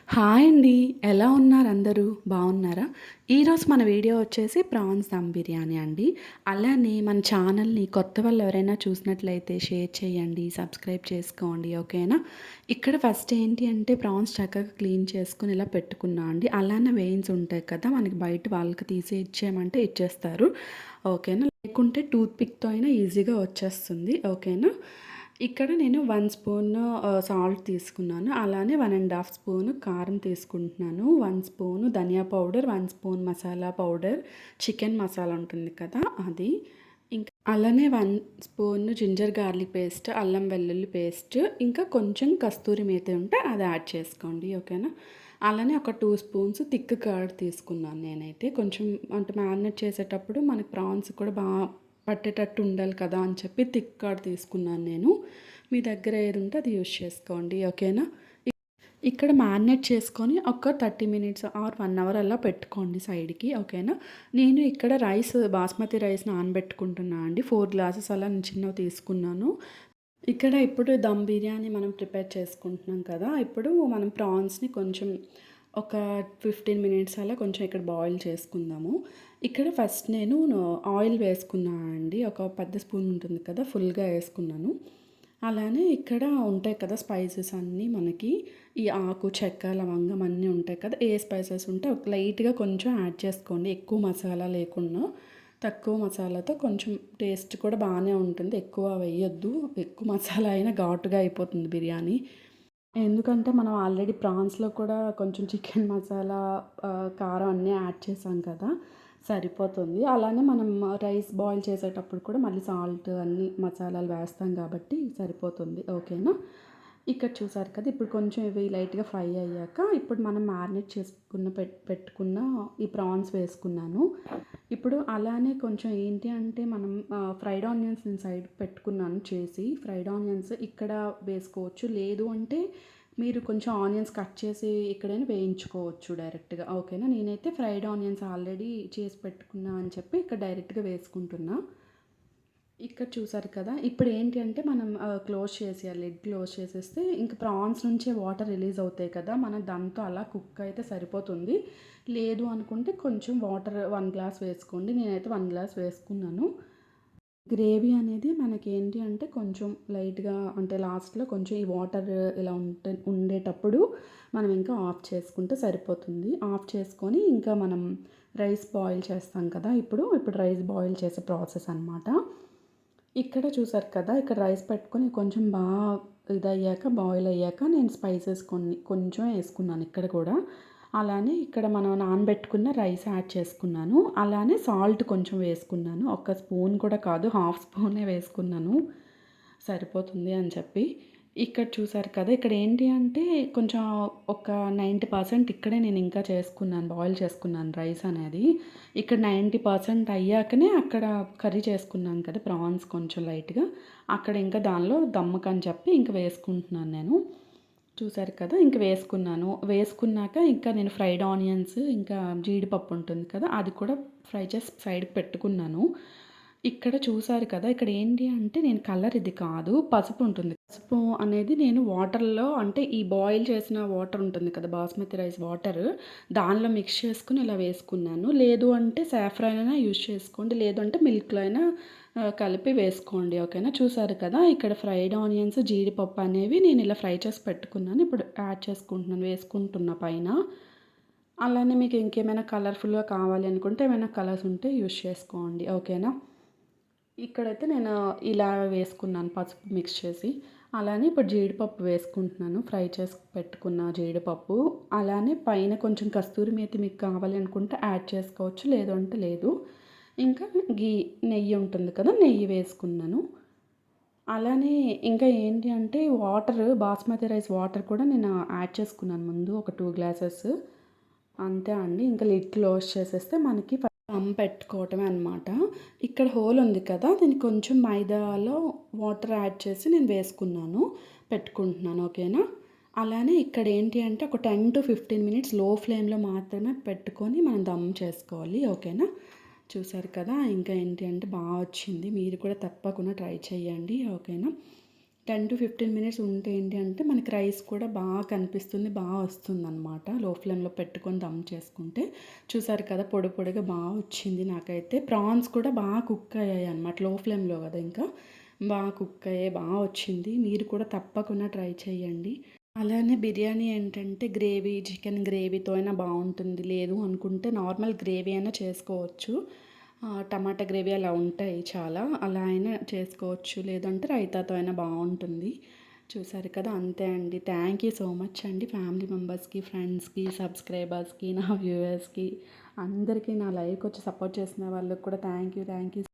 Hi అండి. ఎలా ఉన్నారు అందరూ? బాగున్నారా? ఈరోజు మన వీడియో వచ్చేసి ప్రాన్స్ దమ్ బిర్యానీ అండి. అలానే మన ఛానల్‌ని కొత్త వాళ్ళు ఎవరైనా చూసినట్లయితే షేర్ చేయండి, సబ్స్క్రైబ్ చేసుకోండి. ఓకేనా? ఇక్కడ ఫస్ట్ ఏంటి అంటే ప్రాన్స్ చక్కగా క్లీన్ చేసుకొని ఇలా పెట్టుకున్నా అండి. అలానే వెయిన్స్ ఉంటాయి కదా! మనకి బయట వాళ్ళకి తీసి ఇచ్చేయమంటే ఇచ్చేస్తారు. ఓకేనా? లేకుంటే టూత్ పిక్‌తో అయినా ఈజీగా వచ్చేస్తుంది. ఓకేనా? ఇక్కడ నేను 1 స్పూన్ సాల్ట్ తీసుకున్నాను. అలానే 1½ స్పూన్ కారం తీసుకుంటున్నాను. 1 స్పూన్ ధనియా powder, 1 spoon masala powder, chicken masala ఉంటుంది కదా! అది. ఇంకా అలానే 1 స్పూన్ జింజర్ గార్లిక్ పేస్ట్, అల్లం వెల్లుల్లి పేస్ట్, ఇంకా కొంచెం కస్తూరి మేతి ఉంటే అది యాడ్ చేసుకోండి. ఓకేనా? అలానే ఒక 2 స్పూన్స్ థిక్ కర్డ్ తీసుకున్నాను నేనైతే. కొంచెం అంటే మ్యారినేట్ చేసేటప్పుడు మనకి ప్రాన్స్ కూడా పట్టేటట్టు ఉండాలి కదా అని చెప్పి థిక్ కర్డ్ తీసుకున్నాను నేను. మీ దగ్గర ఏది ఉంటే అది యూజ్ చేసుకోండి. ఓకేనా? ఇక్కడ మ్యారినేట్ చేసుకొని ఒక 30 మినిట్స్ ఆర్ 1 అవర్ అలా పెట్టుకోండి సైడ్‌కి. ఓకేనా? నేను ఇక్కడ బాస్మతి రైస్ నానబెట్టుకుంటున్నా అండి. 4 గ్లాసెస్ అలా నేను చిన్నవి తీసుకున్నాను. ఇక్కడ ఇప్పుడు దమ్ బిర్యానీ మనం ప్రిపేర్ చేసుకుంటున్నాం కదా! ఇప్పుడు మనం ప్రాన్స్‌ని కొంచెం ఒక 15 మినిట్స్ అలా కొంచెం ఇక్కడ బాయిల్ చేసుకుందాము. ఇక్కడ ఫస్ట్ నేను ఆయిల్ వేసుకున్నాను అండి. ఒక పెద్ద స్పూన్ ఉంటుంది కదా! ఫుల్‌గా వేసుకున్నాను. అలానే ఇక్కడ ఉంటాయి కదా స్పైసెస్ అన్నీ మనకి ఈ ఆకు, చెక్క, లవంగం అన్నీ ఉంటాయి కదా! ఏ స్పైసెస్ ఉంటే లైట్‌గా కొంచెం యాడ్ చేసుకోండి. ఎక్కువ మసాలా లేకుండా తక్కువ మసాలాతో కొంచెం టేస్ట్ కూడా బాగానే ఉంటుంది. ఎక్కువ వేయొద్దు. ఎక్కువ మసాలా అయినా ఘాటుగా అయిపోతుంది బిర్యానీ. ఎందుకంటే మనం ఆల్రెడీ ప్రాన్స్‌లో కూడా కొంచెం చికెన్ మసాలా, కారం అన్నీ యాడ్ చేసాం కదా! సరిపోతుంది. అలానే మనం రైస్ బాయిల్ చేసేటప్పుడు కూడా మళ్ళీ సాల్ట్ అన్నీ మసాలాలు వేస్తాం కాబట్టి సరిపోతుంది. ఓకేనా? ఇక్కడ చూసారు కదా! ఇప్పుడు కొంచెం ఇవి లైట్‌గా ఫ్రై అయ్యాక ఇప్పుడు మనం మ్యారినేట్ చేసుకున్న పెట్టుకున్న ఈ ప్రాన్స్ వేసుకున్నాను. ఇప్పుడు అలానే కొంచెం ఏంటి అంటే మనం ఫ్రైడ్ ఆనియన్స్ నేను సైడ్ పెట్టుకున్నాను చేసి. ఫ్రైడ్ ఆనియన్స్ ఇక్కడ వేసుకోవచ్చు. లేదు అంటే మీరు కొంచెం ఆనియన్స్ కట్ చేసి ఇక్కడైనా వేయించుకోవచ్చు డైరెక్ట్‌గా. ఓకేనా? నేనైతే ఫ్రైడ్ ఆనియన్స్ ఆల్రెడీ చేసి పెట్టుకున్నా అని చెప్పి ఇక్కడ డైరెక్ట్‌గా వేసుకుంటున్నా. ఇక్కడ చూసారు కదా! ఇప్పుడు ఏంటి అంటే మనం క్లోజ్ చేసేయాలి. లిడ్ క్లోజ్ చేసేస్తే ఇంక ప్రాన్స్ నుంచే వాటర్ రిలీజ్ అవుతాయి కదా! మనం దాంతో అలా కుక్ అయితే సరిపోతుంది. లేదు అనుకుంటే కొంచెం వాటర్ 1 గ్లాస్ వేసుకోండి. నేనైతే 1 గ్లాస్ వేసుకున్నాను. గ్రేవీ అనేది మనకేంటి అంటే కొంచెం లైట్‌గా అంటే లాస్ట్‌లో కొంచెం ఈ వాటర్ ఇలా ఉండేటప్పుడు మనం ఇంకా ఆఫ్ చేసుకుంటే సరిపోతుంది. ఆఫ్ చేసుకొని ఇంకా మనం రైస్ బాయిల్ చేస్తాం కదా! ఇప్పుడు రైస్ బాయిల్ చేసే ప్రాసెస్ అనమాట. ఇక్కడ చూసారు కదా! ఇక్కడ రైస్ పెట్టుకొని కొంచెం ఇదయ్యాక బాయిల్ అయ్యాక నేను స్పైసెస్ కొంచెం యేసుకున్నాను ఇక్కడ కూడా. అలానే ఇక్కడ మనం నానబెట్టుకున్న రైస్ యాడ్ చేసుకున్నాను. అలానే సాల్ట్ కొంచెం వేసుకున్నాను. ఒక స్పూన్ కూడా కాదు, హాఫ్ స్పూనే వేసుకున్నాను. సరిపోతుంది అని చెప్పి. ఇక్కడ చూసారు కదా! ఇక్కడ ఏంటి అంటే కొంచెం ఒక 90% ఇక్కడే నేను ఇంకా చేసుకున్నాను. బాయిల్ చేసుకున్నాను రైస్ అనేది. ఇక్కడ 90% అయ్యాకనే అక్కడ కర్రీ చేసుకున్నాను కదా! ప్రాన్స్ కొంచెం లైట్‌గా. అక్కడ ఇంకా దానిలో దమ్ముకని చెప్పి ఇంక వేసుకుంటున్నాను నేను. చూసారు కదా! ఇంక వేసుకున్నాను. వేసుకున్నాక ఇంకా నేను ఫ్రైడ్ ఆనియన్స్ ఇంకా జీడిపప్పు ఉంటుంది కదా! అది కూడా ఫ్రై చేసి సైడ్‌కి పెట్టుకున్నాను. ఇక్కడ చూసారు కదా! ఇక్కడ ఏంటి అంటే నేను కలర్ ఇది కాదు, పసుపు ఉంటుంది. పసుపు అనేది నేను వాటర్‌లో అంటే ఈ బాయిల్ చేసిన వాటర్ ఉంటుంది కదా! బాస్మతి రైస్ వాటర్ దానిలో మిక్స్ చేసుకొని ఇలా వేసుకున్నాను. లేదు అంటే సాఫ్రాన్ అయినా యూజ్ చేసుకోండి. లేదు అంటే మిల్క్‌లో అయినా కలిపి వేసుకోండి. ఓకేనా? చూసారు కదా! ఇక్కడ ఫ్రైడ్ ఆనియన్స్, జీడిపప్పు అనేవి నేను ఇలా ఫ్రై చేసి పెట్టుకున్నాను. ఇప్పుడు యాడ్ చేసుకుంటున్నాను. వేసుకుంటున్నా పైన. అలానే మీకు ఇంకేమైనా కలర్‌ఫుల్‌గా కావాలి అనుకుంటే ఏమైనా కలర్స్ ఉంటే యూజ్ చేసుకోండి. ఓకేనా? ఇక్కడైతే నేను ఇలా వేసుకున్నాను పసుపు మిక్స్ చేసి. అలానే ఇప్పుడు జీడిపప్పు వేసుకుంటున్నాను. ఫ్రై చేసి పెట్టుకున్న జీడిపప్పు. అలానే పైన కొంచెం కస్తూరి మేతి మీకు కావాలి అనుకుంటే యాడ్ చేసుకోవచ్చు. లేదు అంటే లేదు. ఇంకా నెయ్యి ఉంటుంది కదా! నెయ్యి వేసుకున్నాను. అలానే ఇంకా ఏంటి అంటే బాస్మతి రైస్ వాటర్ కూడా నేను యాడ్ చేసుకున్నాను ముందు ఒక 2 గ్లాసెస్. అంతే అండి. ఇంకా లిడ్ క్లోజ్ చేసేస్తే మనకి దమ్ పెట్టుకోవటమే అనమాట. ఇక్కడ హోల్ ఉంది కదా! దీనికి కొంచెం మైదాలో వాటర్ యాడ్ చేసి నేను వేసుకున్నాను. పెట్టుకుంటున్నాను. ఓకేనా? అలానే ఇక్కడ ఏంటి అంటే ఒక 10-15 మినిట్స్ లో ఫ్లేమ్‌లో మాత్రమే పెట్టుకొని మనం దమ్ చేసుకోవాలి. ఓకేనా? చూసారు కదా! ఇంకా ఏంటి అంటే వచ్చింది. మీరు కూడా తప్పకుండా ట్రై చేయండి. ఓకేనా? 10-15 మినిట్స్ ఉంటే ఏంటి అంటే మనకి రైస్ కూడా బాగా కనిపిస్తుంది. వస్తుందనమాట. లో ఫ్లేమ్‌లో పెట్టుకొని దమ్ చేసుకుంటే. చూసారు కదా! పొడి పొడిగా వచ్చింది నాకైతే. ప్రాన్స్ కూడా బాగా కుక్ అయ్యాయన్నమాట. లో ఫ్లేమ్‌లో కదా ఇంకా. బాగా కుక్ అయ్యాయి. వచ్చింది. మీరు కూడా తప్పకుండా ట్రై చేయండి. అలానే బిర్యానీ ఏంటంటే చికెన్ గ్రేవీతో అయినా బావుంటుంది. లేదు అనుకుంటే నార్మల్ గ్రేవీ అయినా చేసుకోవచ్చు. టమాటా గ్రేవీ అలా ఉంటాయి చాలా. అలా అయినా చేసుకోవచ్చు. లేదంటే రైతాతో అయినా బావుంటుంది. చూసారు కదా! అంతే అండి. థ్యాంక్ యూ సో మచ్ అండి. ఫ్యామిలీ మెంబర్స్‌కి, ఫ్రెండ్స్‌కి, సబ్స్క్రైబర్స్‌కి, నా వ్యూవర్స్‌కి అందరికీ నా లైవ్‌కొచ్చి సపోర్ట్ చేసిన వాళ్ళకి కూడా థ్యాంక్ యూ.